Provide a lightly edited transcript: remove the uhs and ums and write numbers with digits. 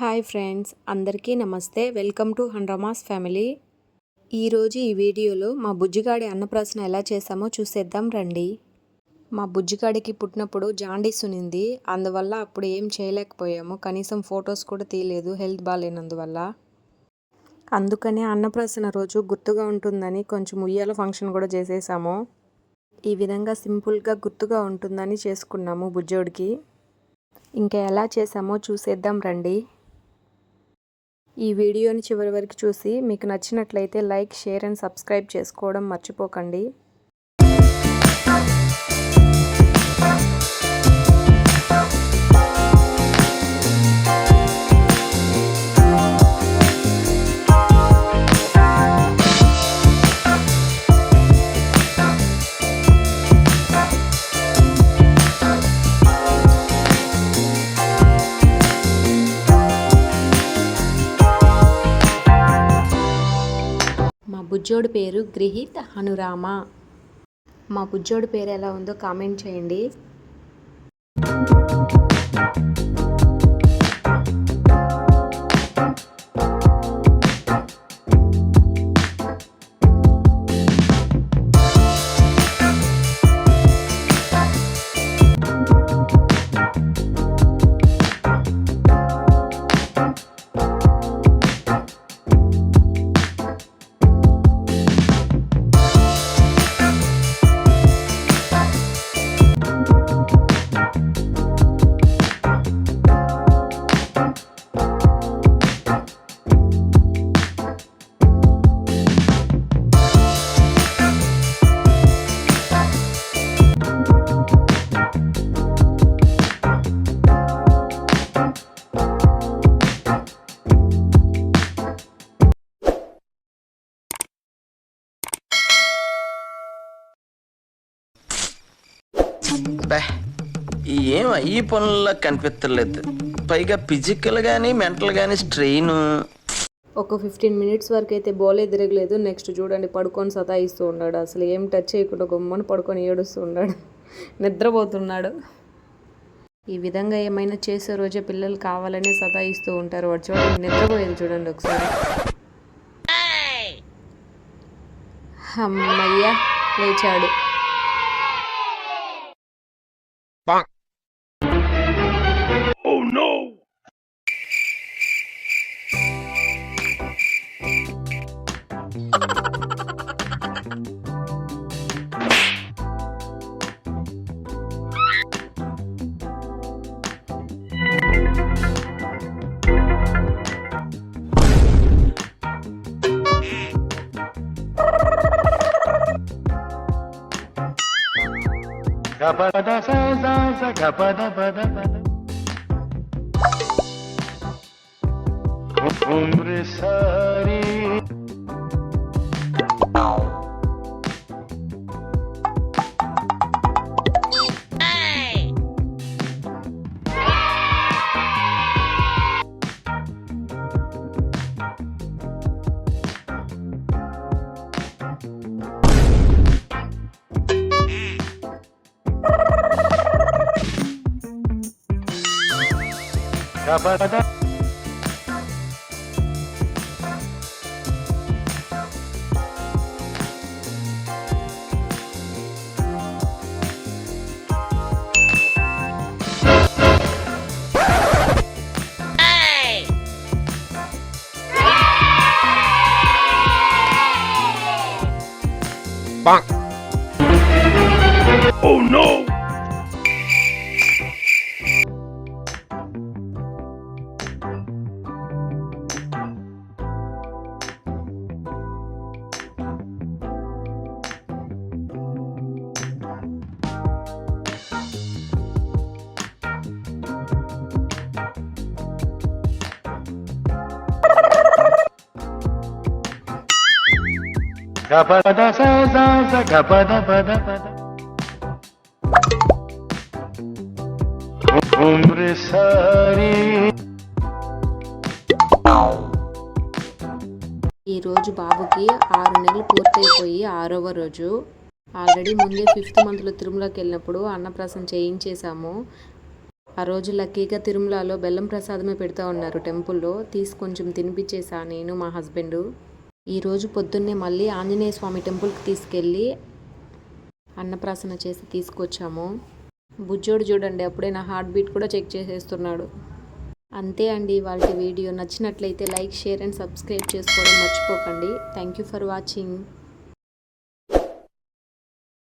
Hi friends, అందరికీ నమస్తే. Welcome to హండ్రమాస్ ఫ్యామిలీ. ఈరోజు ఈ వీడియోలో మా బుజ్జిగాడి అన్నప్రాసన ఎలా చేసామో చూసేద్దాం రండి. మా బుజ్జిగాడికి పుట్టినప్పుడు జాండీస్ ఉన్నింది. అందువల్ల అప్పుడు ఏం చేయలేకపోయాము. కనీసం ఫొటోస్ కూడా తీయలేదు, హెల్త్ బాగాలేనందువల్ల. అందుకనే అన్నప్రాసన రోజు గుర్తుగా ఉంటుందని కొంచెం ఉయ్యాల ఫంక్షన్ కూడా చేసేసాము. ఈ విధంగా సింపుల్గా గుర్తుగా ఉంటుందని చేసుకున్నాము బుజ్జోడికి. ఇంకా ఎలా చేసామో చూసేద్దాం రండి. ఈ వీడియోని చివరి వరకు చూసి మీకు నచ్చినట్లయితే లైక్, షేర్ అండ్ సబ్స్క్రైబ్ చేసుకోవడం మర్చిపోకండి. బుజ్జోడి పేరు గ్రహిత్ హనురామ. మా బుజ్జోడి పేరు ఎలా ఉందో కామెంట్ చేయండి. ఏం ఈ పనుల్లో కనిపించలేదు. పైగా ఫిజికల్ కానీ మెంటల్ కానీ స్ట్రెయిన్. ఒక 15 మినిట్స్ వరకు అయితే బోలే తిరగలేదు. నెక్స్ట్ చూడండి, పడుకొని సతాయిస్తూ ఉన్నాడు. అసలు ఏం టచ్ చేయకుండా గమ్మని పడుకొని ఏడుస్తూ ఉన్నాడు, నిద్రపోతున్నాడు. ఈ విధంగా ఏమైనా చేసే రోజే పిల్లలు కావాలని సతాయిస్తూ ఉంటారు. వాడు చూడండి, నిద్రపోయేది చూడండి ఒకసారి. అమ్మయ్యా, లేచాడు. Oh no! Gapada sa sa sa gapada pada pada umre sari. Gapada Bonk. Oh no! Gapada sa sa sa gapada pada pada umre sari. ఈ రోజు బాబుకి 6 నెలలు పూర్తయిపోయి 6వ రోజు. ఆల్రెడీ ముందే 5th మంత్లో తిరుమలకి వెళ్ళినప్పుడు అన్నప్రాసన చేయించేసాము. ఆ రోజు లక్కీగా తిరుమలలో బెల్లం ప్రసాదమే పెడతా ఉన్నారు టెంపుల్లో. కొంచెం తినిపించేసా నేను మా హస్బెండు. ఈరోజు పొద్దున్నే మళ్ళీ ఆంజనేయ స్వామి టెంపుల్కి తీసుకెళ్ళి అన్నప్రాసన చేసి తీసుకొచ్చాము. బుజ్జోడు చూడండి అప్పుడే నా హార్ట్ బీట్ కూడా చెక్ చేసేస్తున్నాడు. అంతే అండి వాళ్ళ వీడియో. నచ్చినట్లయితే లైక్, షేర్ అండ్ సబ్స్క్రైబ్ చేసుకోవడం మర్చిపోకండి. Thank you for watching.